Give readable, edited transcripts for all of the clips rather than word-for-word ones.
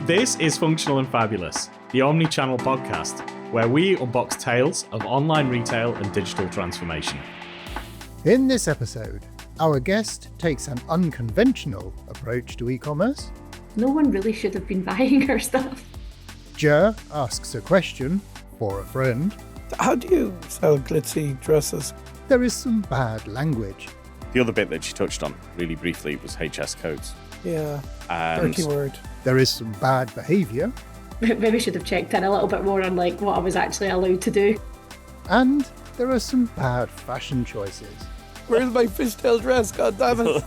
This is Functional and Fabulous, the omni-channel podcast, where we unbox tales of online retail and digital transformation. In this episode, our guest takes an unconventional approach to e-commerce. No one really should have been buying our stuff. Jer asks a question for a friend. How do you sell glitzy dresses? There is some bad language. The other bit that she touched on really briefly was HS codes. Yeah, And dirty word. There is some bad behaviour. Maybe should have checked in a little bit more on what I was actually allowed to do. And there are some bad fashion choices. Where's my fishtail dress? God damn it.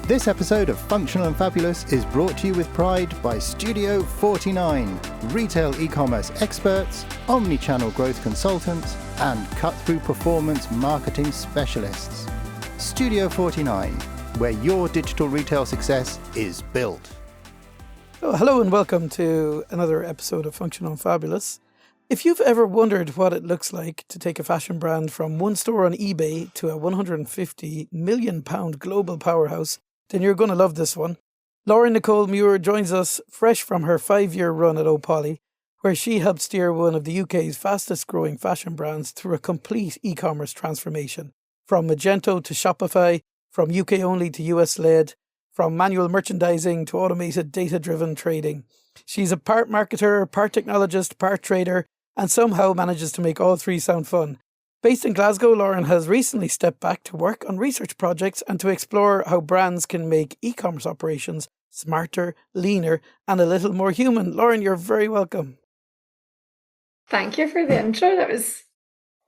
This episode of Functional and Fabulous is brought to you with pride by Studio 49, retail e-commerce experts, omni-channel growth consultants, and cut-through performance marketing specialists. Studio 49, where your digital retail success is built. So, hello and welcome to another episode of Functional and Fabulous. If you've ever wondered what it looks like to take a fashion brand from one store on eBay to a £150 million global powerhouse, then you're going to love this one. Lauren Nicole Muir joins us fresh from her 5-year run at Opoly, where she helped steer one of the UK's fastest growing fashion brands through a complete e-commerce transformation. From Magento to Shopify, from UK only to US led, from manual merchandising to automated data-driven trading. She's a part marketer, part technologist, part trader, and somehow manages to make all three sound fun. Based in Glasgow, Lauren has recently stepped back to work on research projects and to explore how brands can make e-commerce operations smarter, leaner, and a little more human. Lauren, you're very welcome. Thank you for the intro. That was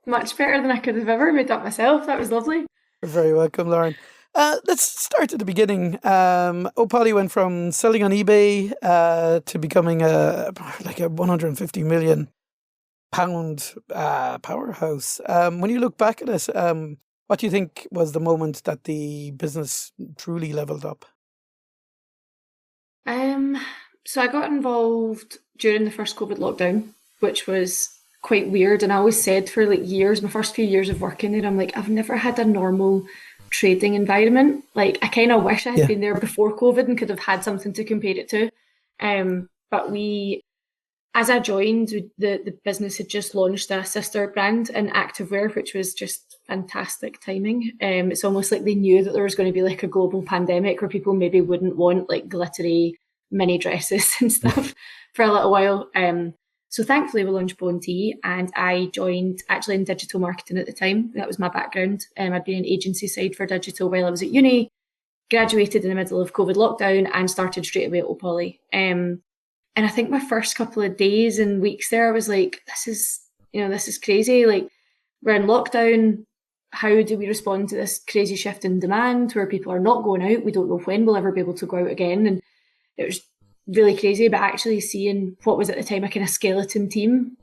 much better than I could have ever made up myself. That was lovely. You're very welcome, Lauren. Let's start at the beginning. Opoly went from selling on eBay to becoming a £150 million powerhouse. When you look back at it, what do you think was the moment that the business truly leveled up? So I got involved during the first COVID lockdown, which was quite weird. And I always said for years, my first few years of working there, I'm like, I've never had a normal trading environment. I kind of wish I had been there before COVID and could have had something to compare it to. But as I joined, the business had just launched a sister brand in activewear, which was just fantastic timing. It's almost like they knew that there was going to be a global pandemic where people maybe wouldn't want glittery mini dresses and stuff for a little while. So thankfully we launched Bone Tea, and I joined actually in digital marketing at the time. That was my background. I'd been in agency side for digital while I was at uni, graduated in the middle of COVID lockdown and started straight away at Opoly. And I think my first couple of days and weeks there, I was like, this is crazy. We're in lockdown. How do we respond to this crazy shift in demand where people are not going out? We don't know when we'll ever be able to go out again. And it was really crazy, but actually seeing what was at the time a kind of skeleton team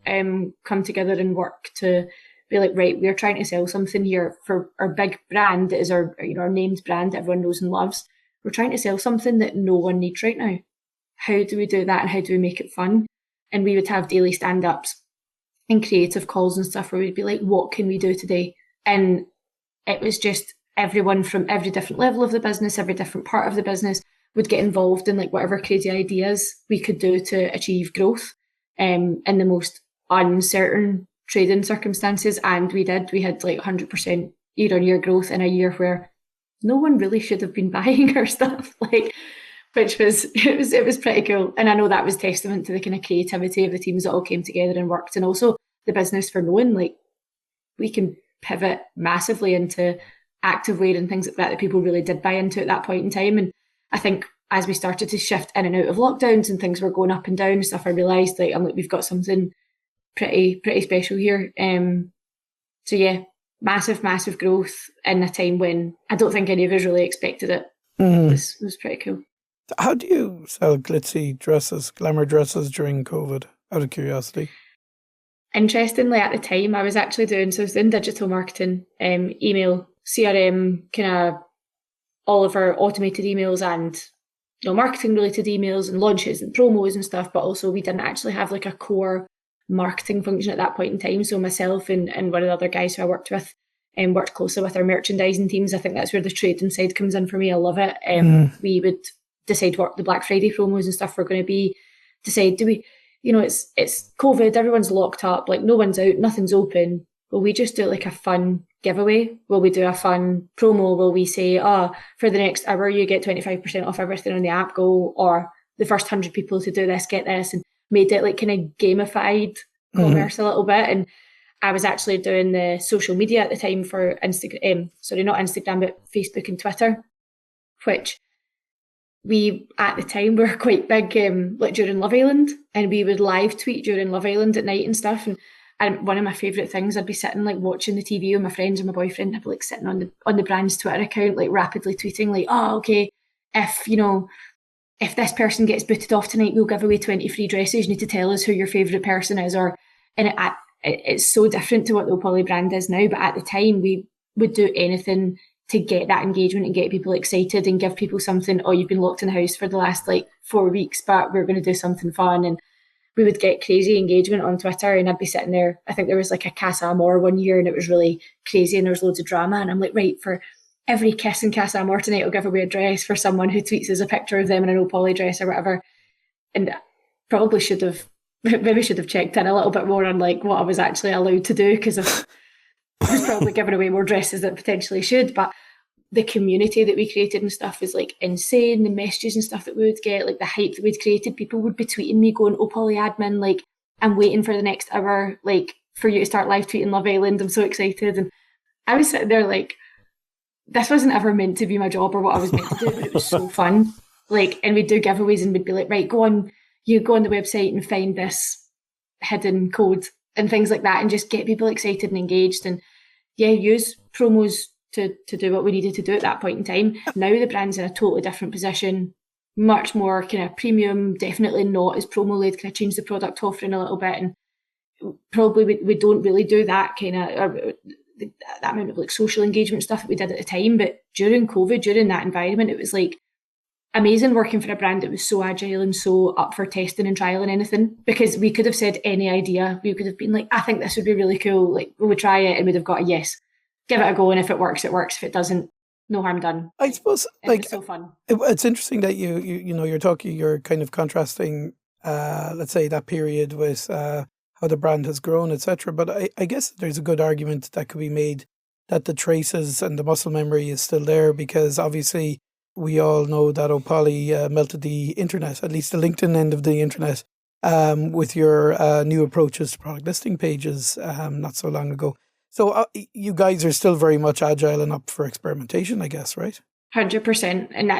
come together and work to be like, right, we're trying to sell something here for our big brand that is our named brand that everyone knows and loves. We're trying to sell something that no one needs right now. How do we do that and how do we make it fun? And we would have daily stand-ups and creative calls and stuff where we'd be like, what can we do today? And it was just everyone from every different level of the business, every different part of the business would get involved in whatever crazy ideas we could do to achieve growth in the most uncertain trading circumstances. And we had 100% year-on-year growth in a year where no one really should have been buying our stuff, which was pretty cool. And I know that was testament to the kind of creativity of the teams that all came together and worked, and also the business for knowing we can pivot massively into activewear and things like that people really did buy into at that point in time. And I think as we started to shift in and out of lockdowns and things were going up and down and stuff, I realised we've got something pretty special here. So yeah, massive growth in a time when I don't think any of us really expected it. It was pretty cool. How do you sell glitzy dresses, glamour dresses during COVID, out of curiosity? Interestingly, at the time I was in digital marketing, email, CRM, kind of all of our automated emails and marketing related emails and launches and promos and stuff, but also we didn't actually have a core marketing function at that point in time. So myself and one of the other guys who I worked with worked closely with our merchandising teams. I think that's where the trading side comes in for me. I love it. We would decide what the Black Friday promos and stuff were going to be. decide, do we, it's COVID, everyone's locked up, like no one's out, nothing's open. Will we just do like a fun giveaway? Will we do a fun promo? Will we say, for the next hour, you get 25% off everything on the app, go, or the first 100 people to do this, get this, and made it like kind of gamified commerce a little bit. And I was actually doing the social media at the time for Instagram, not Instagram, but Facebook and Twitter, which we, at the time, were quite big, like during Love Island, and we would live tweet during Love Island at night and stuff. And one of my favourite things, I'd be sitting like watching the TV with my friends or my boyfriend. I'd be like sitting on the brand's Twitter account, like rapidly tweeting, like, okay, if this person gets booted off tonight, we'll give away 20 free dresses. You need to tell us who your favourite person is. It's so different to what the Opoly brand is now. But at the time, we would do anything to get that engagement and get people excited and give people something. Oh, you've been locked in the house for the last like 4 weeks, but we're going to do something fun. And we would get crazy engagement on Twitter, and I'd be sitting there. I think there was like a Casa Amor one year, and it was really crazy, and there was loads of drama. And I'm like, right, for every kiss in Casa Amor tonight, I'll give away a dress for someone who tweets us a picture of them in an Opoly dress or whatever. And probably should have checked in a little bit more on like what I was actually allowed to do, because I was probably giving away more dresses than potentially should. But the community that we created and stuff was like insane. The messages and stuff that we would get, like the hype that we'd created, people would be tweeting me going, Opoly admin, like, I'm waiting for the next hour, like, for you to start live tweeting Love Island. I'm so excited. And I was sitting there like, this wasn't ever meant to be my job or what I was meant to do, but it was so fun. Like, and we'd do giveaways and we'd be like, right, go on the website and find this hidden code and things like that, and just get people excited and engaged. And yeah, use promos to do what we needed to do at that point in time. Now the brand's in a totally different position, much more kind of premium, definitely not as promo-led, kind of change the product offering a little bit. And probably we don't really do that kind of, that amount of like social engagement stuff that we did at the time. But during COVID, during that environment, it was like amazing working for a brand that was so agile and so up for testing and trialing anything, because we could have said any idea. We could have been like, I think this would be really cool. Like, we would try it and we'd have got a yes. Give it a go, and if it works, it works. If it doesn't, no harm done. I suppose It's so fun. It's interesting that you're kind of contrasting, let's say, that period with how the brand has grown, etc. But I guess there's a good argument that could be made that the traces and the muscle memory is still there, because obviously we all know that Opoly melted the internet, at least the LinkedIn end of the internet, with your new approaches to product listing pages not so long ago. So you guys are still very much agile and up for experimentation, I guess, right? 100%. And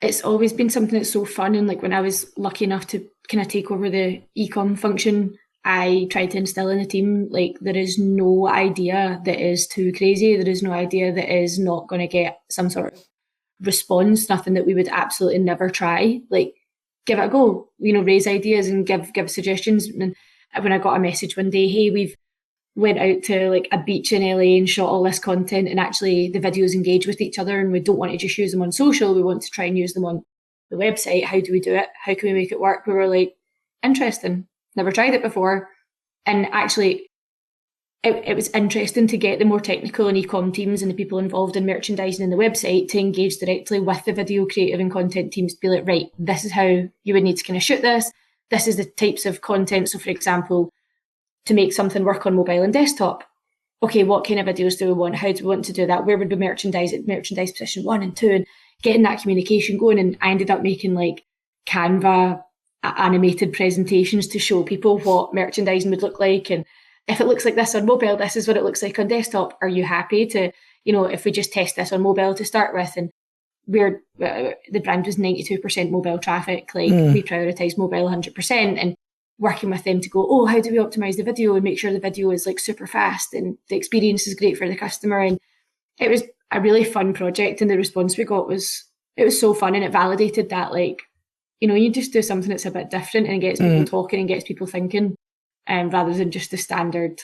it's always been something that's so fun. And like when I was lucky enough to kind of take over the ecom function, I tried to instill in the team, like, there is no idea that is too crazy. There is no idea that is not going to get some sort of response, nothing that we would absolutely never try. Like, give it a go, raise ideas and give suggestions. And when I got a message one day, hey, we've went out to like a beach in LA and shot all this content, and actually the videos engage with each other, and we don't want to just use them on social, we want to try and use them on the website. How do we do it? How can we make it work? We were like, interesting, never tried it before. And actually it was interesting to get the more technical and ecom teams and the people involved in merchandising and the website to engage directly with the video creative and content teams to be like, right, this is how you would need to kind of shoot this. This is the types of content. So for example, to make something work on mobile and desktop. Okay, what kind of videos do we want? How do we want to do that? Where would we merchandise position 1 and 2, and getting that communication going. And I ended up making like Canva animated presentations to show people what merchandising would look like. And if it looks like this on mobile, this is what it looks like on desktop. Are you happy to, if we just test this on mobile to start with? And the brand was 92% mobile traffic. Like we prioritize mobile 100%, and working with them to go, oh, how do we optimize the video and make sure the video is like super fast and the experience is great for the customer. And it was a really fun project, and the response we got was so fun, and it validated that, like, you just do something that's a bit different and gets people talking and gets people thinking, rather than just the standard,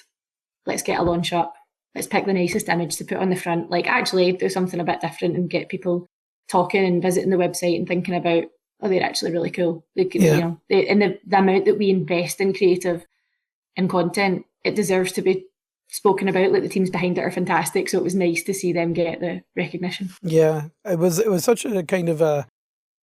let's get a launch up, let's pick the nicest image to put on the front. Like, actually do something a bit different and get people talking and visiting the website and thinking about, oh, they're actually really cool. They could, and the amount that we invest in creative and content, it deserves to be spoken about. Like, the teams behind it are fantastic, so it was nice to see them get the recognition. Yeah, it was such a kind of a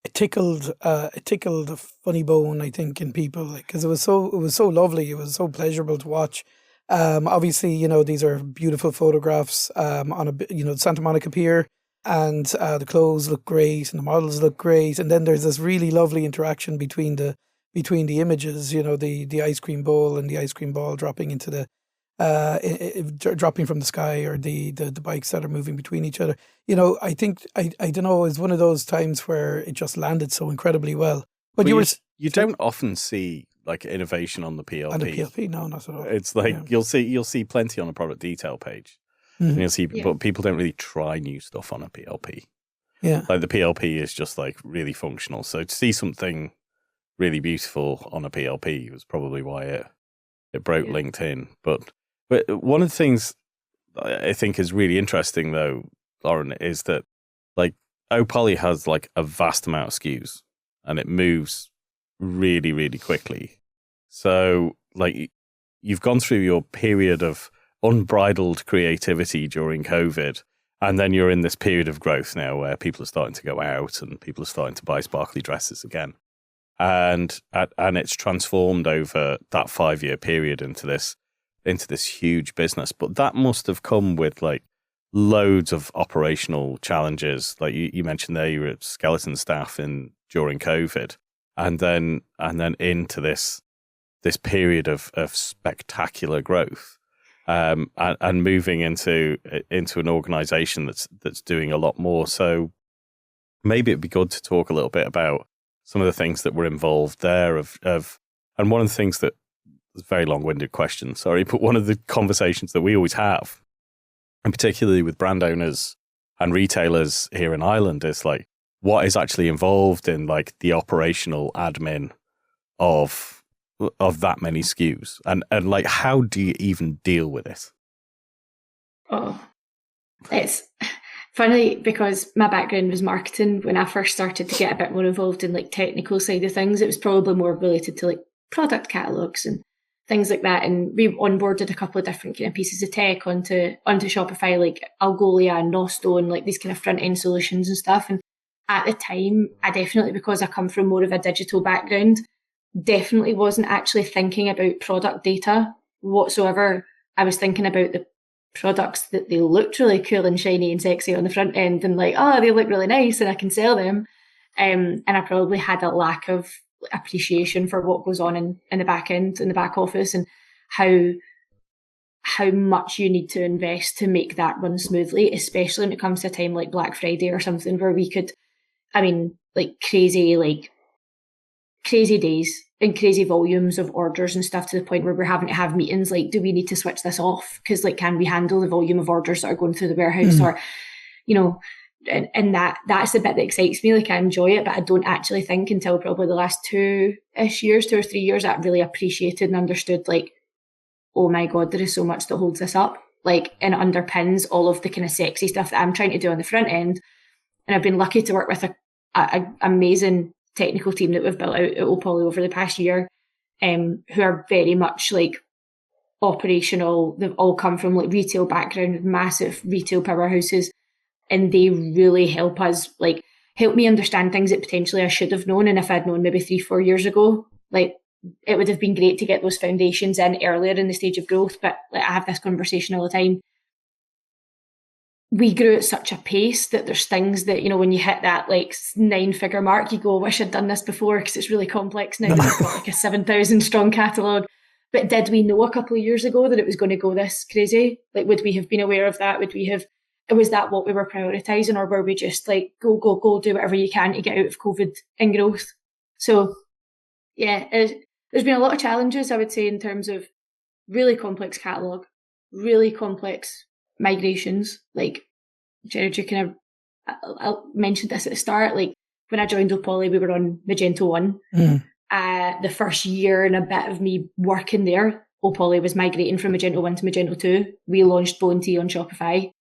it tickled a funny bone, I think, in people, because it was so lovely. It was so pleasurable to watch. Obviously, these are beautiful photographs on Santa Monica Pier, and the clothes look great and the models look great. And then there's this really lovely interaction between the images. The ice cream bowl and the ice cream ball dropping into the dropping from the sky, or the bikes that are moving between each other. I think I don't know. It was one of those times where it just landed so incredibly well. But you don't often see like innovation on the PLP. On the PLP, no, not at all. It's like you'll see plenty on a product detail page. Mm-hmm. And you'll see, but people don't really try new stuff on a PLP. Yeah, like the PLP is just like really functional. So to see something really beautiful on a PLP was probably why it broke LinkedIn. But one of the things I think is really interesting, though, Lauren, is that like Opoly has like a vast amount of SKUs, and it moves really, really quickly. So like you've gone through your period of unbridled creativity during COVID, and then you're in this period of growth now where people are starting to go out and people are starting to buy sparkly dresses again. And it's transformed over that 5-year period into this huge business. But that must have come with like loads of operational challenges. Like you mentioned there, you were at skeleton staff during COVID, and then into this period of spectacular growth, and moving into an organization that's doing a lot more. So maybe it'd be good to talk a little bit about some of the things that were involved there and one of the things that was a very long-winded question, sorry, but one of the conversations that we always have, and particularly with brand owners and retailers here in Ireland, is like, what is actually involved in like the operational admin of that many SKUs, and like, how do you even deal with it? Oh, it's funny because my background was marketing. When I first started to get a bit more involved in like technical side of things, it was probably more related to like product catalogs and things like that. And we onboarded a couple of different kind of pieces of tech onto Shopify, like Algolia and Nosto, and like these kind of front end solutions and stuff. And at the time, I definitely, because I come from more of a digital background, definitely wasn't actually thinking about product data whatsoever. I was thinking about the products that they looked really cool and shiny and sexy on the front end, and like, oh, they look really nice and I can sell them. And I probably had a lack of appreciation for what goes on in the back end, in the back office, and how much you need to invest to make that run smoothly, especially when it comes to a time like Black Friday or something where we could, crazy days and crazy volumes of orders and stuff, to the point where we're having to have meetings like, do we need to switch this off? Because like, can we handle the volume of orders that are going through the warehouse? Or, and that's the bit that excites me. Like, I enjoy it, but I don't actually think until probably the last 2 or 3 years, I really appreciated and understood like, oh my God, there is so much that holds this up. Like, and it underpins all of the kind of sexy stuff that I'm trying to do on the front end. And I've been lucky to work with a amazing technical team that we've built out at Opoly over the past year, who are very much like operational. They've all come from like retail background, massive retail powerhouses, and they really help me understand things that potentially I should have known. And if I'd known maybe 3-4 years ago, like, it would have been great to get those foundations in earlier in the stage of growth. But like, I have this conversation all the time. We grew at such a pace that there's things that, when you hit that like 9-figure mark, you go, I wish I'd done this before, because it's really complex now. We've got like a 7,000 strong catalogue. But did we know a couple of years ago that it was going to go this crazy? Like, would we have been aware of that? Was that what we were prioritising, or were we just like, go, do whatever you can to get out of COVID and growth? So yeah, there's been a lot of challenges, I would say, in terms of really complex catalogue, really complex migrations. Like, Jared, you kind of I mentioned this at the start. Like, when I joined Opoly, we were on Magento 1. The first year and a bit of me working there, Opoly was migrating from Magento 1 to Magento 2. We launched Bounty on Shopify.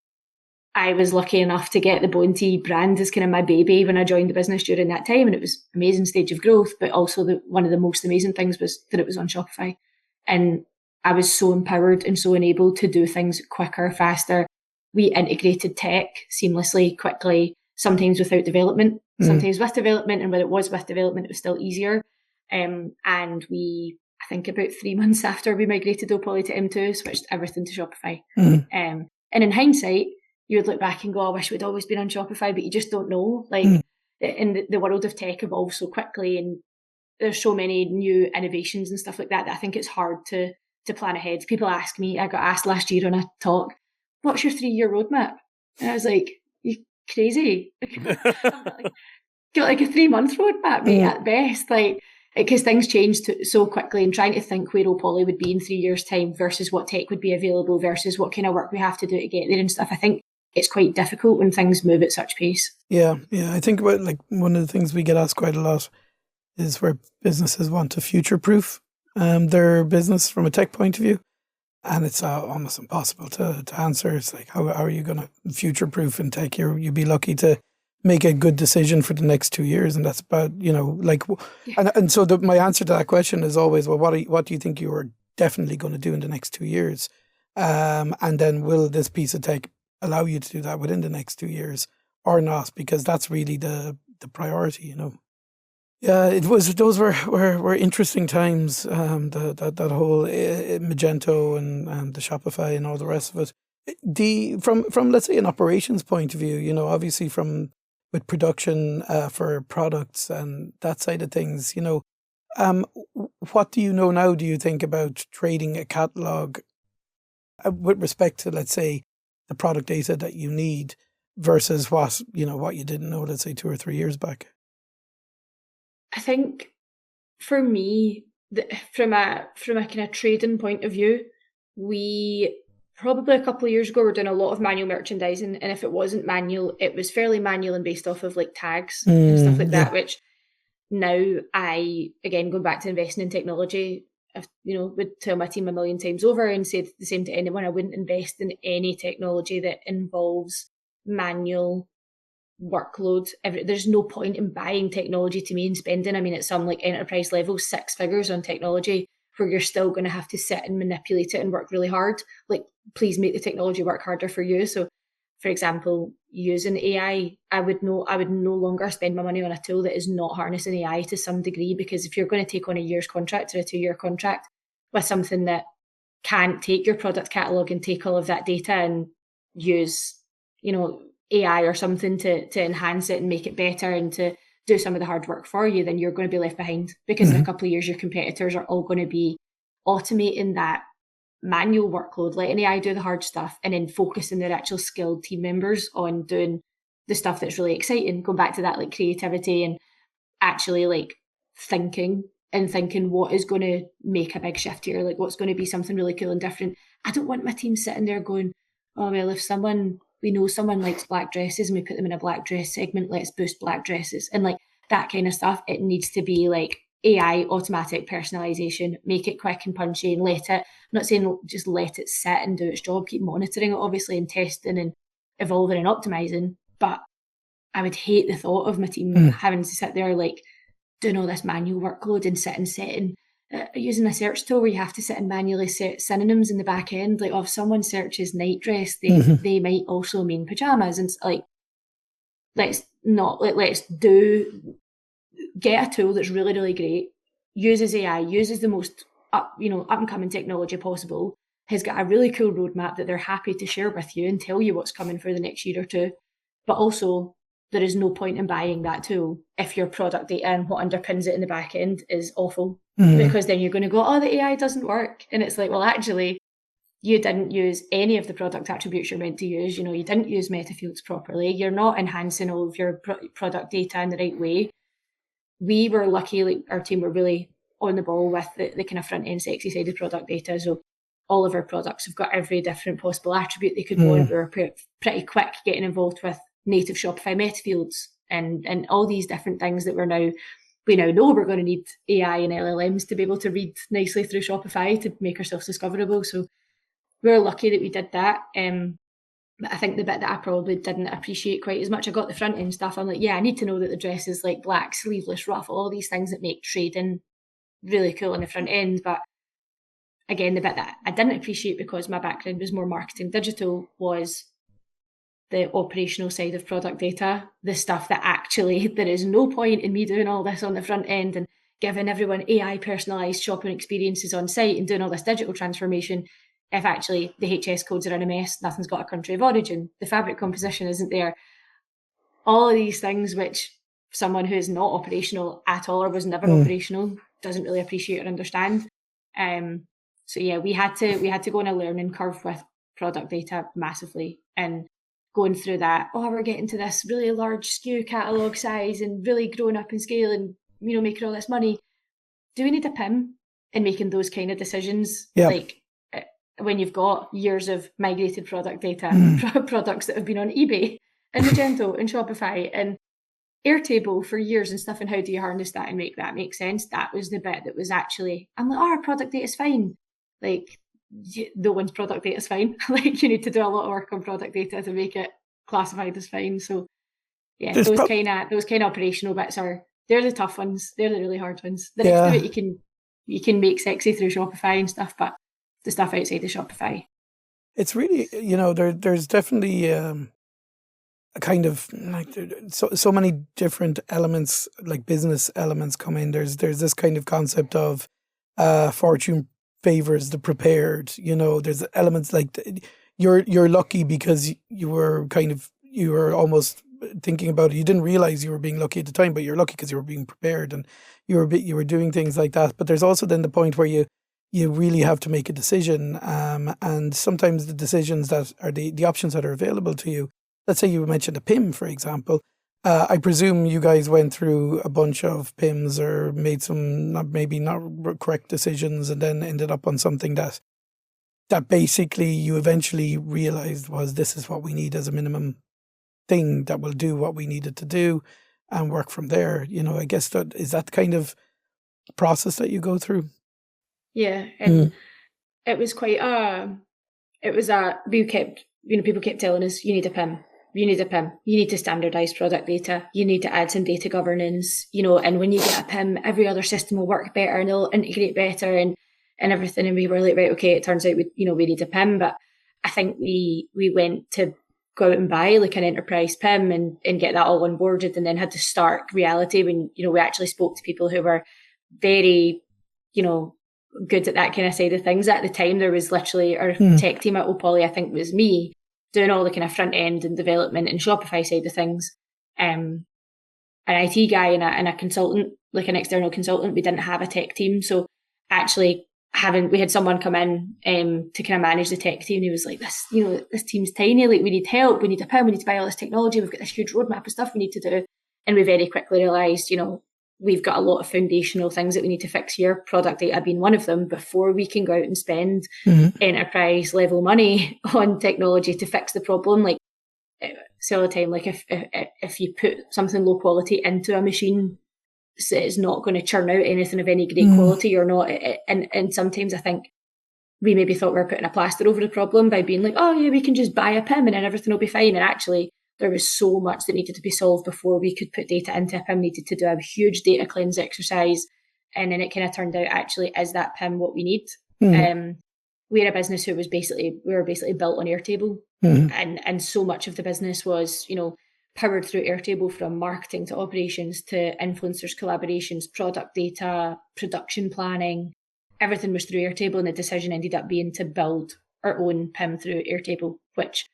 I was lucky enough to get the Bounty brand as kind of my baby when I joined the business during that time, and it was an amazing stage of growth. But also one of the most amazing things was that it was on Shopify, and I was so empowered and so enabled to do things quicker, faster. We integrated tech seamlessly, quickly. sometimes without development, sometimes with development, and when it was with development, it was still easier. And we, I think about 3 months after we migrated Low Poly to M2, switched everything to Shopify. And in hindsight, you would look back and go, I wish we'd always been on Shopify, but you just don't know. Like, in the world of tech evolves so quickly, and there's so many new innovations and stuff like that, that I think it's hard to plan ahead. People ask me, I got asked last year on a talk, what's your 3-year roadmap? And I was like, you crazy? I've got like a 3-month roadmap, mate, at best. Like, because things change so quickly, and trying to think where Poly would be in 3 years' time versus what tech would be available versus what kind of work we have to do to get there and stuff. I think it's quite difficult when things move at such pace. Yeah. I think about, like, one of the things we get asked quite a lot is where businesses want to future-proof their business from a tech point of view. And it's almost impossible to answer. It's like, how are you going to future-proof in tech? You'd be lucky to make a good decision for the next 2 years. And that's about, and so my answer to that question is always, well, what do you think you are definitely going to do in the next 2 years? And then will this piece of tech allow you to do that within the next 2 years or not? Because that's really the priority, Yeah, those were interesting times. That whole Magento and the Shopify and all the rest of it. From let's say an operations point of view, obviously with production for products and that side of things, what do you know now? Do you think about trading a catalog with respect to, let's say, the product data that you need versus what you didn't know, let's say 2 or 3 years back? I think for me, from a kind of trading point of view, we probably a couple of years ago were doing a lot of manual merchandising, and if it wasn't manual, it was fairly manual and based off of like tags and stuff like that. Which now again going back to investing in technology, would tell my team a million times over and say the same to anyone. I wouldn't invest in any technology that involves manual workload. There's no point in buying technology to me and spending, at some like enterprise level, 6 figures on technology where you're still going to have to sit and manipulate it and work really hard. Like, please make the technology work harder for you. So, for example, using AI, I would no longer spend my money on a tool that is not harnessing AI to some degree, because if you're going to take on a year's contract or a 2-year contract with something that can't take your product catalog and take all of that data and use, AI or something to enhance it and make it better and to do some of the hard work for you, then you're going to be left behind, because in a couple of years, your competitors are all going to be automating that manual workload, letting AI do the hard stuff, and then focusing their actual skilled team members on doing the stuff that's really exciting. Going back to that, like, creativity and actually like thinking what is going to make a big shift here, like what's going to be something really cool and different. I don't want my team sitting there going, oh, well, if we know someone likes black dresses and we put them in a black dress segment, let's boost black dresses, and like that kind of stuff. It needs to be like AI, automatic personalization, make it quick and punchy, and I'm not saying just let it sit and do its job, keep monitoring it obviously and testing and evolving and optimizing. But I would hate the thought of my team having to sit there like doing all this manual workload and sit and set and using a search tool where you have to sit and manually set synonyms in the back end. Like, if someone searches night dress, they might also mean pajamas. And like, let's get a tool that's really, really great, uses AI, uses the most up and coming technology possible, has got a really cool roadmap that they're happy to share with you and tell you what's coming for the next year or two. But also, there is no point in buying that tool if your product data and what underpins it in the back end is awful, because then you're going to go, oh, the AI doesn't work. And it's like, well, actually, you didn't use any of the product attributes you're meant to use. You didn't use meta fields properly. You're not enhancing all of your product data in the right way. We were lucky, like our team were really on the ball with the kind of front end sexy side of product data. So all of our products have got every different possible attribute they could want. We were pretty quick getting involved with native Shopify meta fields and all these different things that we now know we're going to need AI and LLMs to be able to read nicely through Shopify to make ourselves discoverable. So we're lucky that we did that. But I think the bit that I probably didn't appreciate quite as much, I got the front end stuff. I'm like, yeah, I need to know that the dress is like black, sleeveless, ruffle, all these things that make trading really cool on the front end. But again, the bit that I didn't appreciate, because my background was more marketing digital, was the operational side of product data, the stuff that actually there is no point in me doing all this on the front end and giving everyone AI personalised shopping experiences on site and doing all this digital transformation if actually the HS codes are in a mess, nothing's got a country of origin, the fabric composition isn't there. All of these things which someone who is not operational at all or was never operational doesn't really appreciate or understand. So yeah, we had to go on a learning curve with product data massively, and going through that, we're getting to this really large SKU catalogue size and really growing up in scale and, making all this money. Do we need a PIM in making those kind of decisions? Yeah. Like when you've got years of migrated product data, products that have been on eBay and Magento and Shopify and Airtable for years and stuff, and how do you harness that and make that make sense? That was the bit that was actually, I'm like, our product data is fine. Like, no one's product data is fine. Like, you need to do a lot of work on product data to make it classified as fine. So yeah, those kind of operational bits they're the tough ones. They're the really hard ones. The rest of it you can make sexy through Shopify and stuff, but the stuff outside of Shopify, it's really, there's definitely a kind of like so many different elements, like business elements come in. There's this kind of concept of fortune favors the prepared. There's elements like you're lucky because you were almost thinking about it. You didn't realize you were being lucky at the time, but you're lucky because you were being prepared and you were doing things like that. But there's also then the point where you really have to make a decision, and sometimes the decisions that are the options that are available to you. Let's say you mentioned a PIM, for example. I presume you guys went through a bunch of PIMs or made some not correct decisions, and then ended up on something that basically you eventually realized was, this is what we need as a minimum thing that will do what we needed to do, and work from there. I guess is that kind of process that you go through. Yeah, and it was quite people kept telling us, you need a PIM. You need a PIM. You need to standardize product data. You need to add some data governance, and when you get a PIM, every other system will work better and it'll integrate better and everything. And we were like, right, okay, it turns out we need a PIM. But I think we went to go out and buy like an enterprise PIM and get that all onboarded, and then had to start reality when, we actually spoke to people who were very, good at that kind of side of things. At the time, there was literally our tech team at Opoly, I think was me, doing all the kind of front end and development and Shopify side of things. An IT guy and a consultant, like an external consultant. We didn't have a tech team. So actually we had someone come in to kind of manage the tech team. He was like, this team's tiny, like we need help, we need a PIM, we need to buy all this technology, we've got this huge roadmap of stuff we need to do. And we very quickly realised, we've got a lot of foundational things that we need to fix here, product data being one of them, before we can go out and spend enterprise level money on technology to fix the problem. Like, so all the time, like if you put something low quality into a machine, it's not going to churn out anything of any great quality or not. And sometimes I think we maybe thought we were putting a plaster over the problem by being like, oh yeah, we can just buy a PIM and then everything will be fine. And actually, there was so much that needed to be solved before we could put data into a PIM. Needed to do a huge data cleanse exercise. And then it kind of turned out, actually, is that PIM what we need? We're a business who we were basically built on Airtable. And so much of the business was, powered through Airtable, from marketing to operations to influencers, collaborations, product data, production planning. Everything was through Airtable, and the decision ended up being to build our own PIM through Airtable, which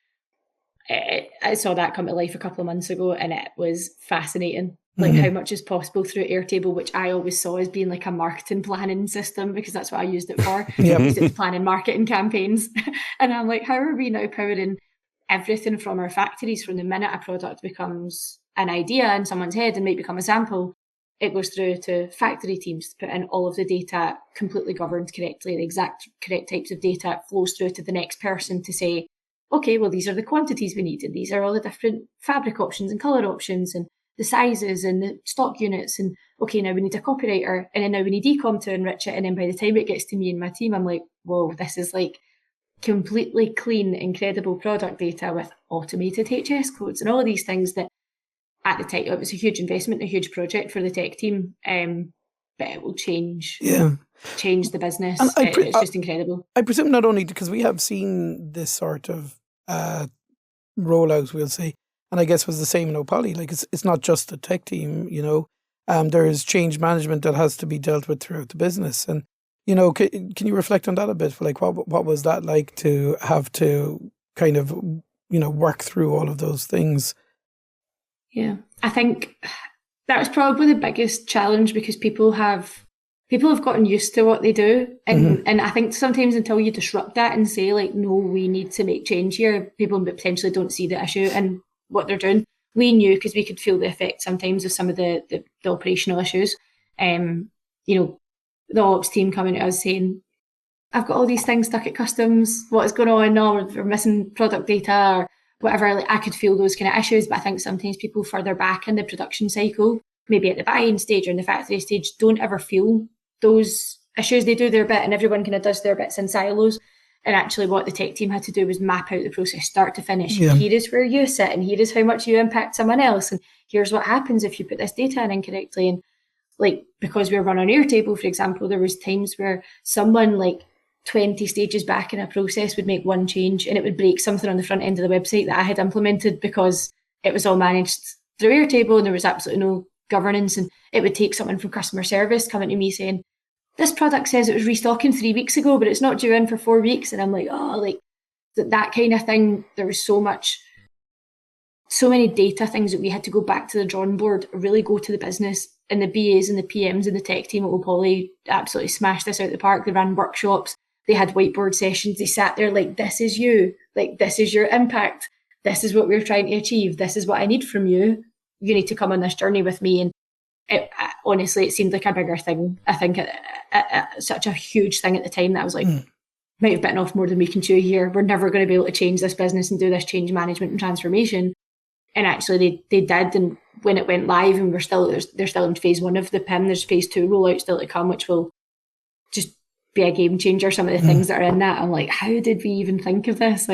I saw that come to life a couple of months ago, and it was fascinating. Like how much is possible through Airtable, which I always saw as being like a marketing planning system, because that's what I used it for. I used it to planning marketing campaigns. And I'm like, how are we now powering everything from our factories? From the minute a product becomes an idea in someone's head and might become a sample, it goes through to factory teams to put in all of the data completely governed correctly, the exact correct types of data. It flows through to the next person to say, okay, well, these are the quantities we need, and these are all the different fabric options and colour options and the sizes and the stock units. And okay, now we need a copywriter, and then now we need ecom to enrich it. And then by the time it gets to me and my team, I'm like, whoa, this is like completely clean, incredible product data with automated HS codes and all of these things that at the time, it was a huge investment, a huge project for the tech team. But it will change the business. It's just incredible. I presume not only because we have seen this sort of rollout, we'll say. And I guess it was the same in Opoly. Like it's not just the tech team, there is change management that has to be dealt with throughout the business. And, can you reflect on that a bit? Like what was that like to have to kind of, work through all of those things? Yeah, I think that was probably the biggest challenge because people have gotten used to what they do. And I think sometimes until you disrupt that and say like, no, we need to make change here, people potentially don't see the issue and what they're doing. We knew because we could feel the effect sometimes of some of the operational issues. The ops team coming to us saying, I've got all these things stuck at customs. What is going on? No, we're missing product data or whatever. Like I could feel those kind of issues, but I think sometimes people further back in the production cycle, maybe at the buying stage or in the factory stage, don't ever feel those issues. They do their bit and everyone kind of does their bits in silos. And actually what the tech team had to do was map out the process start to finish. Yeah. Here is where you sit and here is how much you impact someone else. And here's what happens if you put this data in incorrectly. And like, because we were running Airtable, for example, there was times where someone like 20 stages back in a process would make one change and it would break something on the front end of the website that I had implemented because it was all managed through Airtable and there was absolutely no governance. And it would take someone from customer service coming to me saying, this product says it was restocking 3 weeks ago, but it's not due in for 4 weeks. And I'm like, that kind of thing. There was so many data things that we had to go back to the drawing board, really go to the business, and the BAs and the PMs and the tech team at Opoly absolutely smashed this out the park. They ran workshops. They had whiteboard sessions. They sat there like, this is you. Like, this is your impact. This is what we're trying to achieve. This is what I need from you. You need to come on this journey with me. And honestly, it seemed like a bigger thing. I think such a huge thing at the time that I was like, might have bitten off more than we can chew here. We're never going to be able to change this business and do this change management and transformation. And actually they did. And when it went live and they're still in phase 1 of the PIM, there's phase 2 rollout still to come, which will just be a game changer. Some of the things that are in that, I'm like, how did we even think of this?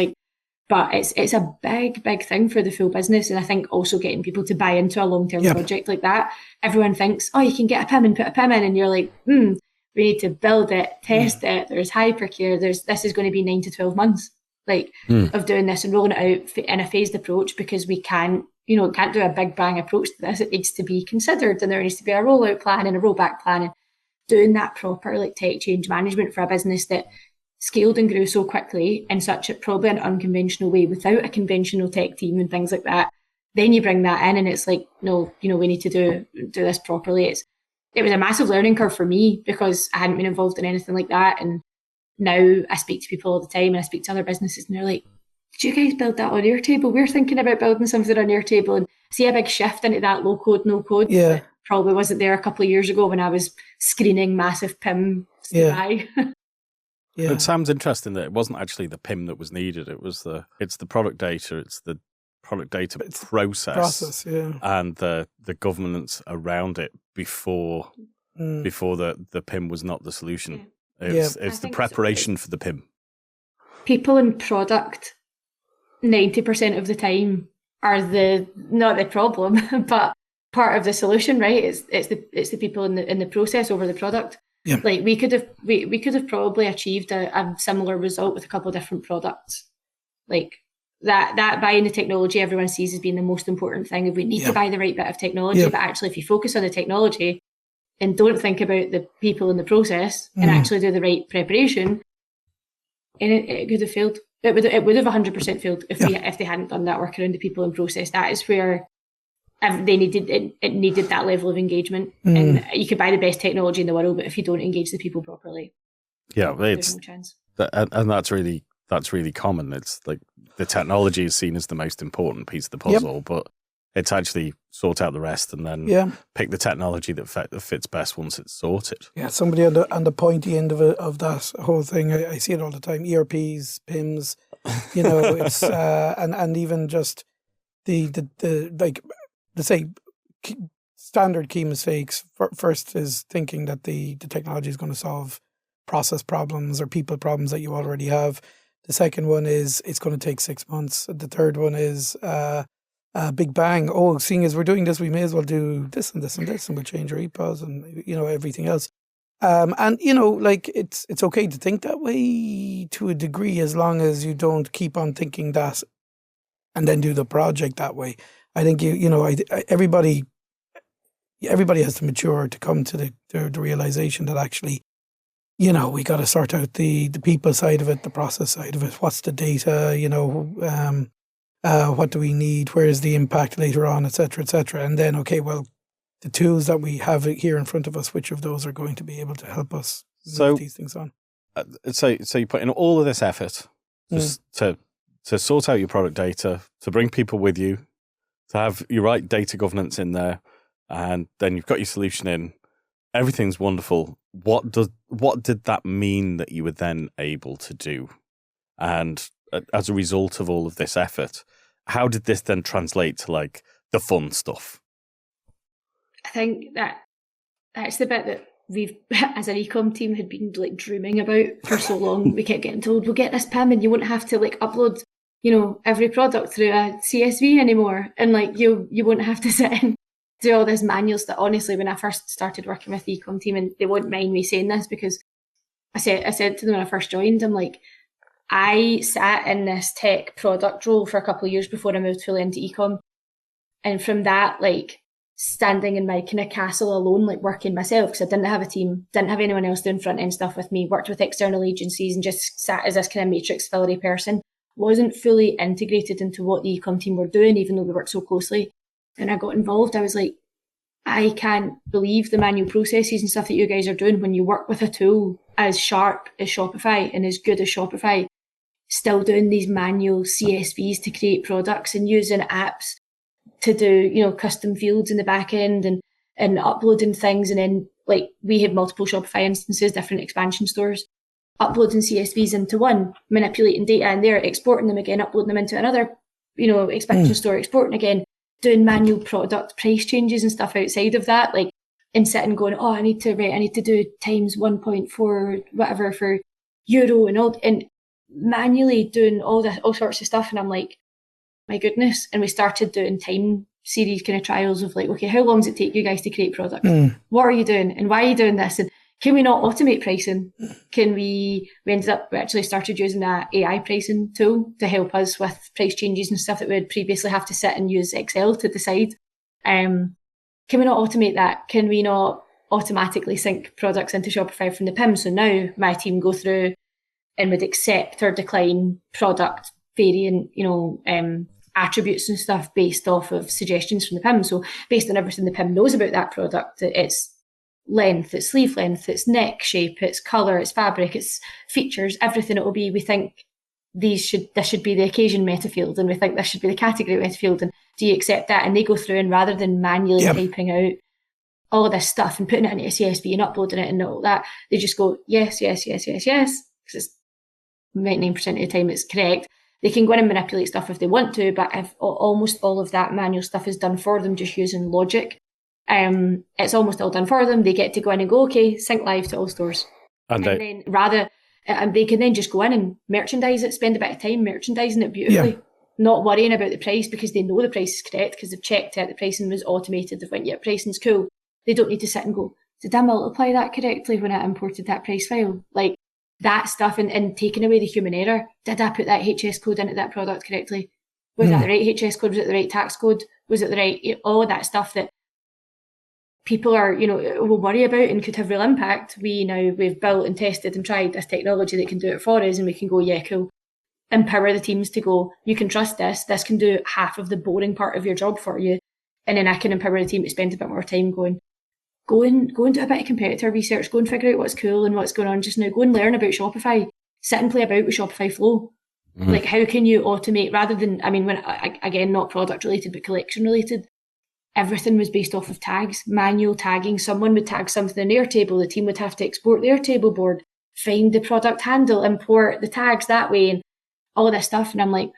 But it's a big thing for the full business. And I think also getting people to buy into a long-term project like that. Everyone thinks, oh, you can get a PIM and put a PIM in. And you're like, we need to build it, test it. There's hypercare. This is going to be 9 to 12 months of doing this and rolling it out in a phased approach because we can't do a big bang approach to this. It needs to be considered and there needs to be a rollout plan and a rollback plan and doing that proper tech change management for a business that scaled and grew so quickly in such probably an unconventional way without a conventional tech team and things like that. Then you bring that in and it's like, no, we need to do this properly. It was a massive learning curve for me because I hadn't been involved in anything like that. And now I speak to people all the time and I speak to other businesses and they're like, did you guys build that on Airtable? We're thinking about building something on Airtable and see a big shift into that low code, no code. Yeah. That probably wasn't there a couple of years ago when I was screening massive PIM. Yeah. Yeah. It sounds interesting that it wasn't actually the PIM that was needed. It's the product data. It's the product data process and the governance around it before the PIM was not the solution. It's the preparation for the PIM. People in product 90% of the time are not the problem, but part of the solution, right? It's the people in the process over the product. Yeah. Like we could have probably achieved a similar result with a couple of different products. Like that buying the technology everyone sees as being the most important thing. If we need to buy the right bit of technology, but actually if you focus on the technology and don't think about the people in the process and actually do the right preparation, and it could have failed. It would have 100% failed if they hadn't done that work around the people in process. That is where they needed that level of engagement. And you could buy the best technology in the world, but if you don't engage the people properly, there's no chance. And that's really common. It's like the technology is seen as the most important piece of the puzzle, but it's actually sort out the rest and then pick the technology that fits best once it's sorted. Yeah, somebody on the pointy end of that whole thing. I see it all the time. ERPs, PIMs, it's and even just the standard key mistakes. First is thinking that the technology is going to solve process problems or people problems that you already have. The second one is it's going to take 6 months. The third one is big bang. Oh, seeing as we're doing this, we may as well do this and this and this, and we'll change our EPOS and everything else. It's okay to think that way to a degree as long as you don't keep on thinking that and then do the project that way. I think everybody has to mature to come to the realization that actually, we got to sort out the people side of it, the process side of it. What's the data? What do we need? Where is the impact later on, et cetera, and then the tools that we have here in front of us, which of those are going to be able to help us move these things on? So you put in all of this effort just to sort out your product data, to bring people with you, to have your right data governance in there, and then you've got your solution in. Everything's wonderful. What did that mean that you were then able to do? And as a result of all of this effort, how did this then translate to like the fun stuff? I think that's the bit that we've, as an ecom team, had been like dreaming about for so long. We kept getting told, we'll get this PIM and you won't have to like upload, every product through a CSV anymore. And like you won't have to sit and do all this manual stuff. Honestly, when I first started working with the ecom team, and they won't mind me saying this because I said to them when I first joined, I'm like, I sat in this tech product role for a couple of years before I moved fully into ecom. And from that, like, standing in my kind of castle alone, like working myself, because I didn't have a team, didn't have anyone else doing front end stuff with me, worked with external agencies and just sat as this kind of matrix fillery person, wasn't fully integrated into what the ecom team were doing, even though we worked so closely. And I got involved. I was like, I can't believe the manual processes and stuff that you guys are doing when you work with a tool as sharp as Shopify and as good as Shopify, still doing these manual CSVs to create products and using apps to do, custom fields in the back end and uploading things. And then like we had multiple Shopify instances, different expansion stores, uploading CSVs into one, manipulating data in there, exporting them again, uploading them into another, expansion store, exporting again, doing manual product price changes and stuff outside of that, like, and sitting going, I need to do times 1.4 whatever for euro and manually doing all sorts of stuff. And I'm like, my goodness. And we started doing time series kind of trials of like, okay, how long does it take you guys to create products? What are you doing? And why are you doing this? And can we not automate pricing? We actually started using that AI pricing tool to help us with price changes and stuff that we would previously have to sit and use Excel to decide. Can we not automate that? Can we not automatically sync products into Shopify from the PIM? So now my team go through and would accept or decline product variant, attributes and stuff based off of suggestions from the PIM. So based on everything the PIM knows about that product, its length, its sleeve length, its neck shape, its colour, its fabric, its features, everything it will be, we think this should be the occasion meta field, and we think this should be the category meta field, and do you accept that? And they go through and rather than manually typing out all of this stuff and putting it into a CSV and uploading it and all that, they just go, yes, because it's 99% of the time it's correct. They can go in and manipulate stuff if they want to, but if almost all of that manual stuff is done for them just using logic, it's almost all done for them. They get to go in and go, okay, sync live to all stores. And they can then just go in and merchandise it, spend a bit of time merchandising it beautifully, not worrying about the price because they know the price is correct because they've checked it, the pricing was automated, they've went, yeah, pricing's cool. They don't need to sit and go, did I multiply that correctly when I imported that price file? Like, that stuff and taking away the human error. Did I put that HS code into that product correctly? Was that the right HS code? Was it the right tax code? Was it the right, all of that stuff that people are, will worry about and could have real impact. We've built and tested and tried this technology that can do it for us, and we can go, yeah, cool. Empower the teams to go, you can trust this. This can do half of the boring part of your job for you. And then I can empower the team to spend a bit more time go and do a bit of competitor research, go and figure out what's cool and what's going on just now, go and learn about Shopify, sit and play about with Shopify Flow. Like, how can you automate rather than, again, not product related, but collection related. Everything was based off of tags, manual tagging. Someone would tag something in their table. The team would have to export their table board, find the product handle, import the tags that way and all of this stuff. And I'm like,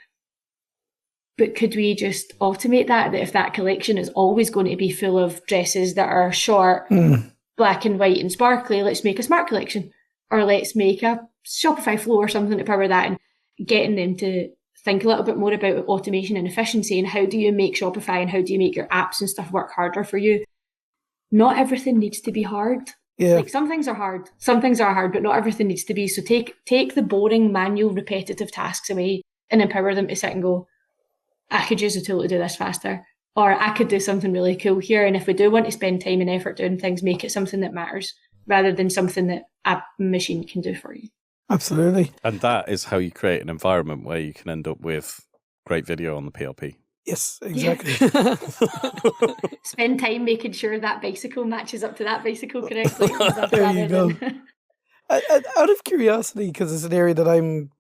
but could we just automate that if that collection is always going to be full of dresses that are short, black and white and sparkly, let's make a smart collection, or let's make a Shopify Flow or something to power that, and getting them to think a little bit more about automation and efficiency and how do you make Shopify and how do you make your apps and stuff work harder for you. Not everything needs to be hard. Yeah. Like, some things are hard, but not everything needs to be. So take the boring, manual, repetitive tasks away and empower them to sit and go, I could use a tool to do this faster, or I could do something really cool here. And if we do want to spend time and effort doing things, make it something that matters rather than something that a machine can do for you. Absolutely. And that is how you create an environment where you can end up with great video on the PLP. Yes, exactly. Yeah. Spend time making sure that bicycle matches up to that bicycle correctly. There you go. Out of curiosity, because it's an area that I'm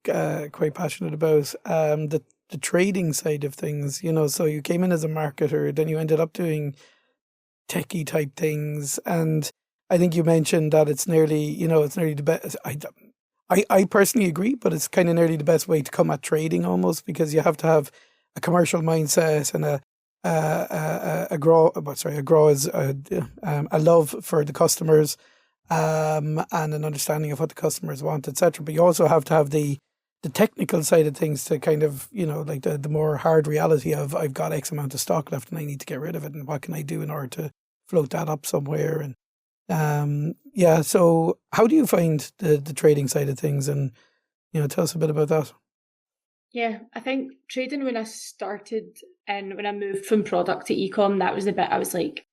quite passionate about, the trading side of things, you know, so you came in as a marketer, then you ended up doing techie type things. And I think you mentioned that it's nearly the best. I personally agree, but it's kind of nearly the best way to come at trading almost, because you have to have a commercial mindset and a love for the customers, and an understanding of what the customers want, etc. But you also have to have the technical side of things to kind of, you know, like the more hard reality of, I've got X amount of stock left and I need to get rid of it, and what can I do in order to float that up somewhere. And so how do you find the trading side of things, and, you know, tell us a bit about that. Yeah, I think trading, when I started and when I moved from product to ecom, that was the bit I was like,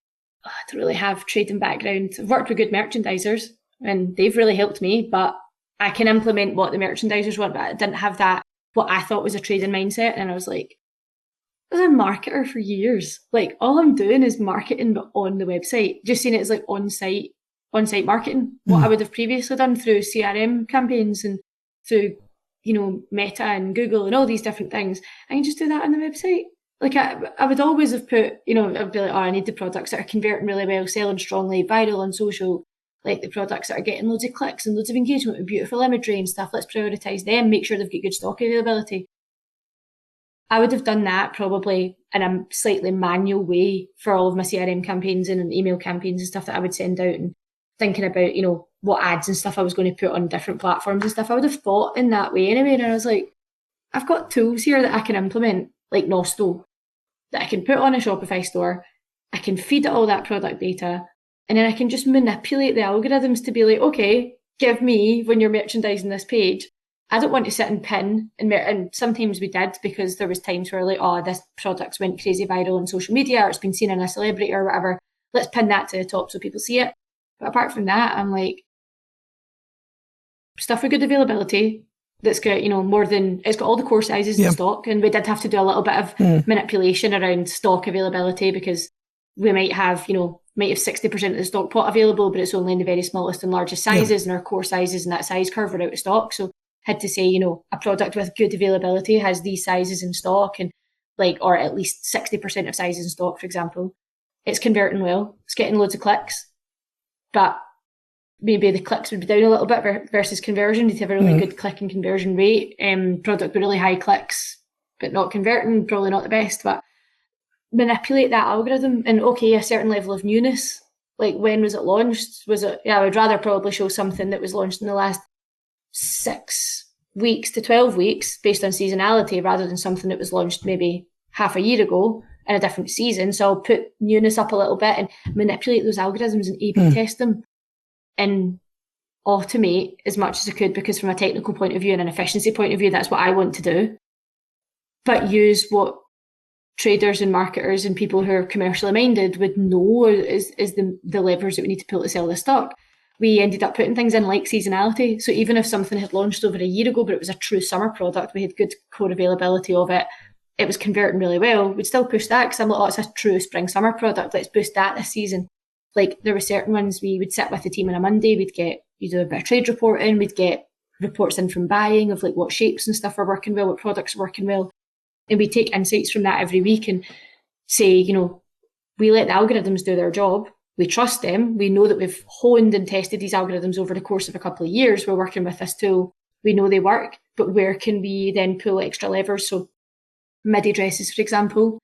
I don't really have trading background. I've worked with good merchandisers and they've really helped me, but I can implement what the merchandisers want, but I didn't have that, what I thought was a trading mindset. And I was like, I was a marketer for years. Like, all I'm doing is marketing, but on the website, just seeing it as like on-site marketing. What I would have previously done through CRM campaigns and through, you know, Meta and Google and all these different things, I can just do that on the website. Like, I would always have put, you know, I'd be like, oh, I need the products that are converting really well, selling strongly, viral on social, like the products that are getting loads of clicks and loads of engagement with beautiful imagery and stuff. Let's prioritise them, make sure they've got good stock availability. I would have done that probably in a slightly manual way for all of my CRM campaigns and email campaigns and stuff that I would send out, and thinking about, you know, what ads and stuff I was going to put on different platforms and stuff. I would have thought in that way anyway. And I was like, I've got tools here that I can implement, like Nosto, that I can put on a Shopify store. I can feed it all that product data, and then I can just manipulate the algorithms to be like, okay, give me, when you're merchandising this page, I don't want to sit and pin, and sometimes we did, because there was times where like, oh, this product went crazy viral on social media, or it's been seen in a celebrity or whatever. Let's pin that to the top so people see it. But apart from that, I'm like, stuff with good availability that's got, you know, it's got all the core sizes in stock. And we did have to do a little bit of manipulation around stock availability, because we might have 60% of the stock pot available, but it's only in the very smallest and largest sizes, and our core sizes and that size curve are out of stock. So had to say, you know, a product with good availability has these sizes in stock, and like, or at least 60% of sizes in stock, for example. It's converting well. It's getting loads of clicks, but maybe the clicks would be down a little bit versus conversion. You'd have a really good click and conversion rate. Product with really high clicks, but not converting, probably not the best. But manipulate that algorithm, and okay, a certain level of newness. Like, when was it launched? I would rather probably show something that was launched in the last 6 weeks to 12 weeks based on seasonality, rather than something that was launched maybe half a year ago in a different season. So I'll put newness up a little bit and manipulate those algorithms and A/B test them and automate as much as I could, because from a technical point of view and an efficiency point of view, that's what I want to do. But use what traders and marketers and people who are commercially minded would know is the levers that we need to pull to sell the stock. We ended up putting things in like seasonality. So even if something had launched over a year ago, but it was a true summer product, we had good core availability of it, it was converting really well, we'd still push that, because I'm like, oh, it's a true spring summer product, let's boost that this season. Like, there were certain ones we would sit with the team on a Monday, you do a bit of trade reporting, we'd get reports in from buying of like what shapes and stuff are working well, what products are working well. And we take insights from that every week and say, you know, we let the algorithms do their job. We trust them. We know that we've honed and tested these algorithms over the course of a couple of years. We're working with this tool. We know they work, but where can we then pull extra levers? So midi dresses, for example,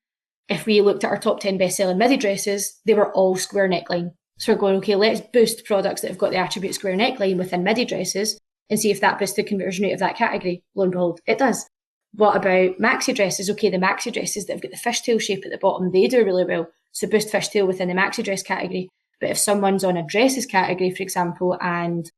if we looked at our top 10 best-selling midi dresses, they were all square neckline. So we're going, okay, let's boost products that have got the attribute square neckline within midi dresses and see if that boosts the conversion rate of that category. Lo and behold, it does. What about maxi dresses? Okay, the maxi dresses that have got the fishtail shape at the bottom, they do really well. So boost fishtail within the maxi dress category. But if someone's on a dresses category, for example, and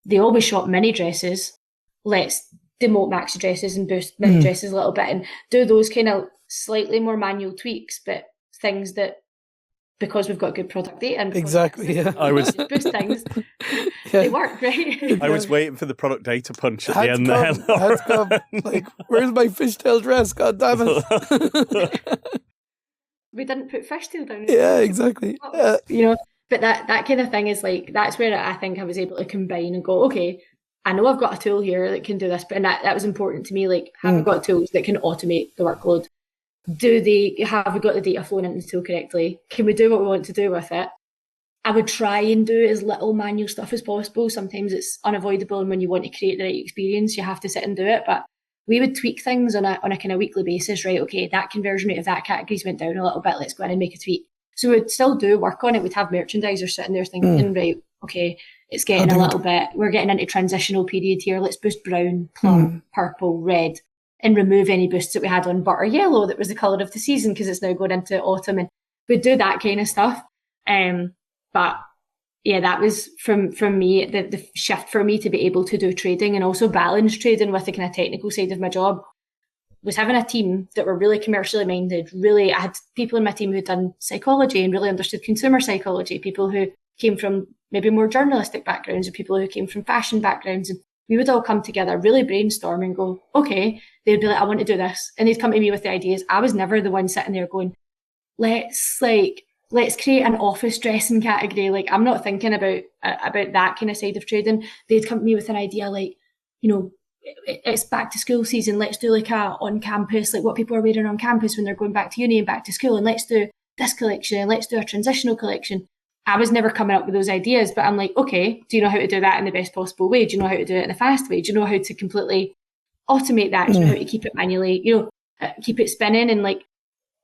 they always shop mini dresses, let's demote maxi dresses and boost mini dresses a little bit and do those kind of slightly more manual tweaks, but things that, because we've got good product data and Exactly, yeah. I was boost things, Yeah. they work, right? I was waiting for the product data punch at the Had end to there. come, had to come. Like, where's my fishtail dress? God damn it. We didn't put fishtail down. Yeah, exactly. You know, but that kind of thing is like, that's where I think I was able to combine and go, okay, I know I've got a tool here that can do this, but that was important to me. Like, have we got tools that can automate the workload? Have we got the data flowing into the tool correctly? Can we do what we want to do with it? I would try and do as little manual stuff as possible. Sometimes it's unavoidable, and when you want to create the right experience, you have to sit and do it. But we would tweak things on a kind of weekly basis, right? Okay, that conversion rate of that categories went down a little bit. Let's go in and make a tweak. So we'd still do work on it. We'd have merchandisers sitting there thinking, right, okay, it's getting a little bit, we're getting into transitional period here. Let's boost brown, plum, purple, red, and remove any boosts that we had on butter yellow that was the colour of the season because it's now going into autumn. And we'd do that kind of stuff. But yeah, that was from me, the shift for me to be able to do trading and also balance trading with the kind of technical side of my job was having a team that were really commercially minded. Really, I had people in my team who'd done psychology and really understood consumer psychology, people who came from maybe more journalistic backgrounds or people who came from fashion backgrounds. And we would all come together, really brainstorm and go, okay, they'd be like, I want to do this. And they'd come to me with the ideas. I was never the one sitting there going, let's create an office dressing category. Like, I'm not thinking about that kind of side of trading. They'd come to me with an idea like, you know, it's back to school season. Let's do like a on campus, like what people are wearing on campus when they're going back to uni and back to school. And let's do this collection and let's do a transitional collection. I was never coming up with those ideas, but I'm like, okay, do you know how to do that in the best possible way? Do you know how to do it in a fast way? Do you know how to completely automate that? Do you know how to keep it manually, keep it spinning and like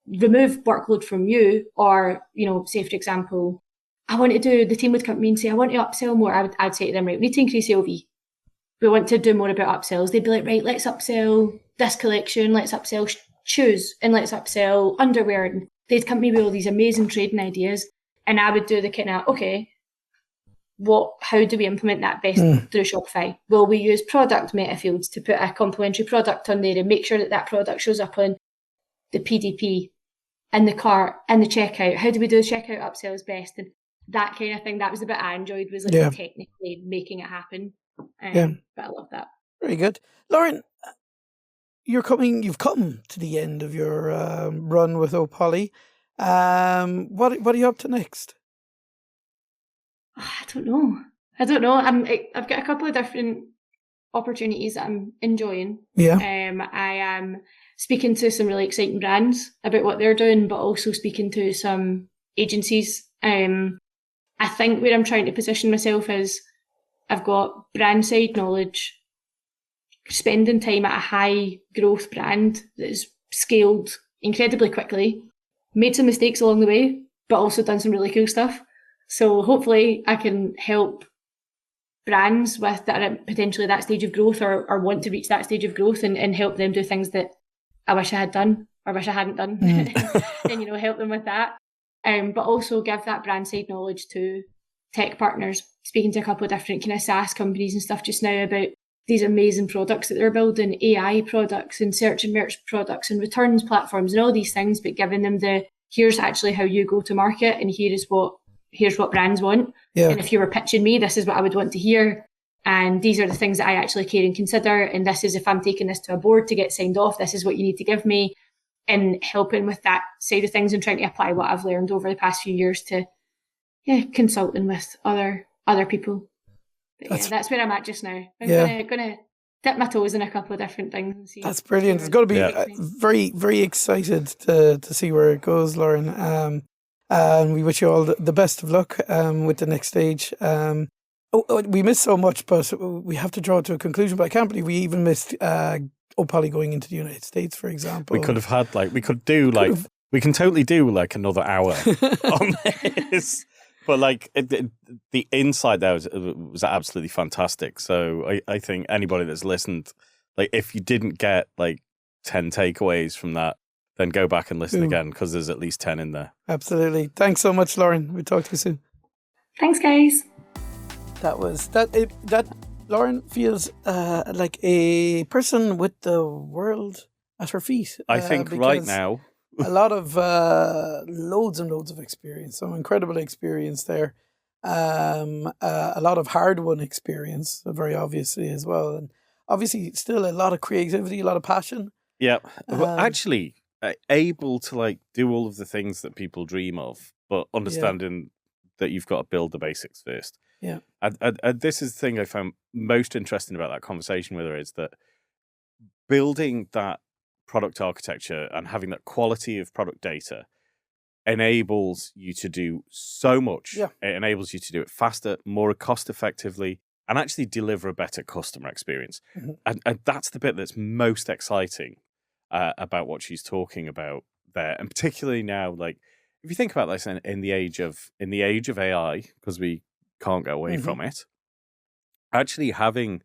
remove workload from you? Or, say for example, the team would come to me and say, I want to upsell more. I'd say to them, right, we need to increase LV. We want to do more about upsells. They'd be like, right, let's upsell this collection, let's upsell shoes, and let's upsell underwear. And they'd come to me with all these amazing trading ideas. And I would do the kind of, okay, how do we implement that best through Shopify? Will we use product meta fields to put a complementary product on there and make sure that product shows up on the PDP, in the cart, in the checkout? How do we do the checkout upsells best? And that kind of thing. That was the bit I enjoyed, was like technically making it happen. But I love that. Very good. Lauren, you've come to the end of your run with Opoly. What are you up to next? I don't know. I've got a couple of different opportunities that I'm enjoying. Yeah. I am speaking to some really exciting brands about what they're doing, but also speaking to some agencies. I think where I'm trying to position myself is I've got brand side knowledge, spending time at a high growth brand that is scaled incredibly quickly, made some mistakes along the way, but also done some really cool stuff. So hopefully I can help brands with that are potentially that stage of growth or want to reach that stage of growth and help them do things that I wish I had done or wish I hadn't done and, help them with that. But also give that brand side knowledge to tech partners, speaking to a couple of different kind of SaaS companies and stuff just now about these amazing products that they're building, AI products and search and merch products and returns platforms and all these things, but giving them here's actually how you go to market and here's what brands want. Yeah. And if you were pitching me, this is what I would want to hear. And these are the things that I actually care and consider. And this is, if I'm taking this to a board to get signed off, this is what you need to give me. And helping with that side of things and trying to apply what I've learned over the past few years to consulting with other people. But that's where I'm at just now. I'm gonna dip my toes in a couple of different things and see. That's brilliant. It's going to be very, very excited to see where it goes, Lauren. And we wish you all the best of luck with the next stage. We missed so much, but we have to draw it to a conclusion. But I can't believe we even missed Opoly going into the United States, for example. We could have had we can totally do like another hour on this. But the insight there was absolutely fantastic. So I think anybody that's listened, if you didn't get 10 takeaways from that, then go back and listen again, because there's at least 10 in there. Absolutely. Thanks so much, Lauren. We'll talk to you soon. Thanks, guys. That Lauren feels like a person with the world at her feet. I think right because now, a lot of loads and loads of experience, some incredible experience there. A lot of hard-won experience, very obviously as well, and obviously still a lot of creativity, a lot of passion. yeah, but actually able to like do all of the things that people dream of, but understanding that you've got to build the basics first. Yeah. And this is the thing I found most interesting about that conversation with her, is that building that product architecture and having that quality of product data enables you to do so much. Yeah. It enables you to do it faster, more cost effectively, and actually deliver a better customer experience. Mm-hmm. And that's the bit that's most exciting about what she's talking about there. And particularly now, like, if you think about this in the age of AI, because we can't go away from it, actually having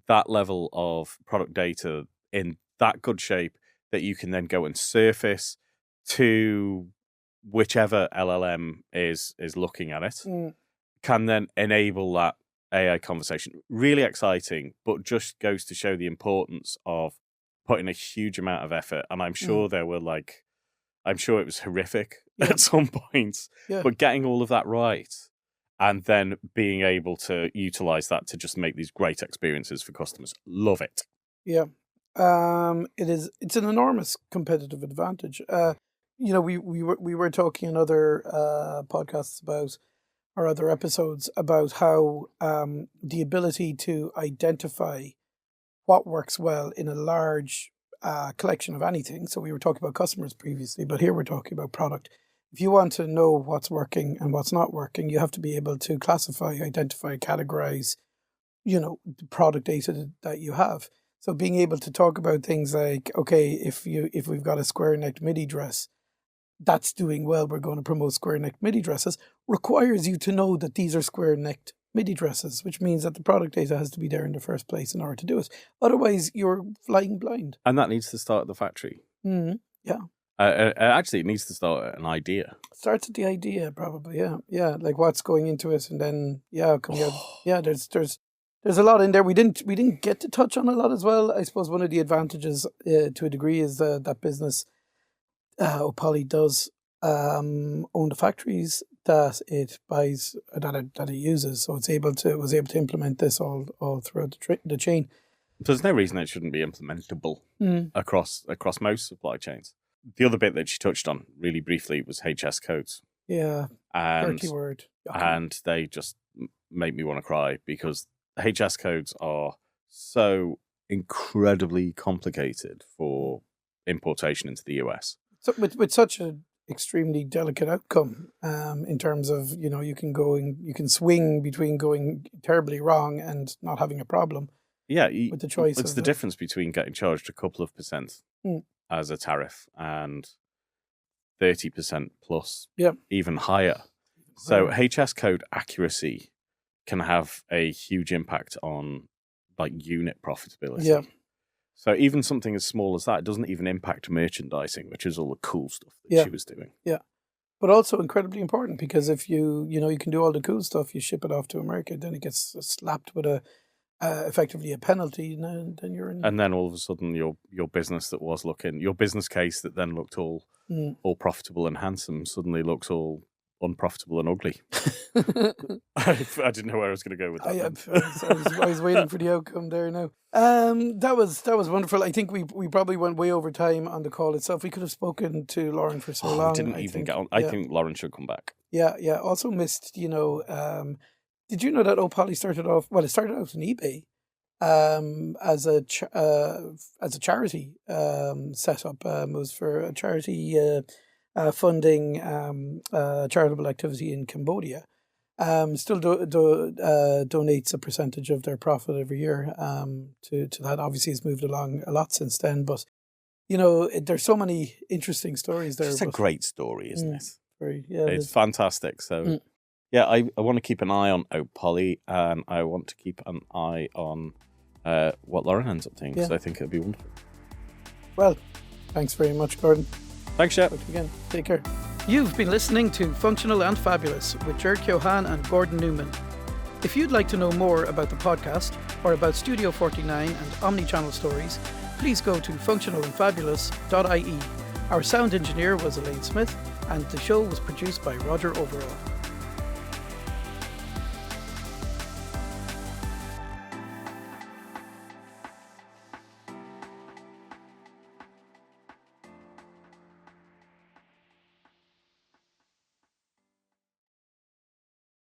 that level of product data in that good shape that you can then go and surface to whichever LLM is looking at it, can then enable that AI conversation. Really exciting, but just goes to show the importance of putting a huge amount of effort. And I'm sure I'm sure it was horrific at some points, but getting all of that right and then being able to utilize that to just make these great experiences for customers. Love it. Yeah. It's an enormous competitive advantage. We were talking in other podcasts about, or other episodes about, how the ability to identify what works well in a large collection of anything. So we were talking about customers previously, but here we're talking about product. If you want to know what's working and what's not working, you have to be able to classify, identify, categorize, the product data that you have. So being able to talk about things like, okay, if we've got a square necked midi dress that's doing well, we're going to promote square necked midi dresses, requires you to know that these are square necked midi dresses, which means that the product data has to be there in the first place in order to do it. Otherwise, you're flying blind. And that needs to start at the factory. Mm-hmm. Yeah. Actually, it needs to start at an idea. Starts at the idea, probably. Yeah. Yeah. Like what's going into it, and then coming out. Yeah. There's a lot in there. We didn't get to touch on a lot as well. I suppose one of the advantages, to a degree, is that business, Opoly does own the factories that it buys, that it uses, so was able to implement this all throughout the chain. There's no reason it shouldn't be implementable across most supply chains. The other bit that she touched on really briefly was HS codes. Yeah, and dirty word. And they just make me want to cry, because HS codes are so incredibly complicated for importation into the US. So with such an extremely delicate outcome, in terms of, you can swing between going terribly wrong and not having a problem. Yeah, with the choice. It's the difference between getting charged a couple of percent as a tariff and 30% plus, even higher. So HS code accuracy can have a huge impact on like unit profitability. Yeah. So even something as small as that doesn't even impact merchandising, which is all the cool stuff that she was doing. Yeah. But also incredibly important, because if you can do all the cool stuff, you ship it off to America, then it gets slapped with effectively a penalty, and then you're in. And then all of a sudden your business that was your business case that then looked all profitable and handsome suddenly looks all unprofitable and ugly. I didn't know where I was going to go with that. I was waiting for the outcome there now. That was wonderful. I think we probably went way over time on the call itself. We could have spoken to Lauren for so long. I think Lauren should come back. Yeah. Also missed, did you know that Opoly started off on eBay as a charity setup. It was for a charity funding charitable activity in Cambodia. Still donates a percentage of their profit every year to that. Obviously, it's moved along a lot since then, but there's so many interesting stories there. It's a great story, isn't it? It's fantastic. So, yeah, I want to keep an eye on Opoly, and I want to keep an eye on what Lauren ends up doing, because I think it'd be wonderful. Well, thanks very much, Gordon. Thanks, Shep. Again, take care. You've been listening to Functional and Fabulous with Jerk Johan and Gordon Newman. If you'd like to know more about the podcast or about Studio 49 and omnichannel stories, please go to functionalandfabulous.ie. Our sound engineer was Elaine Smith, and the show was produced by Roger Overall.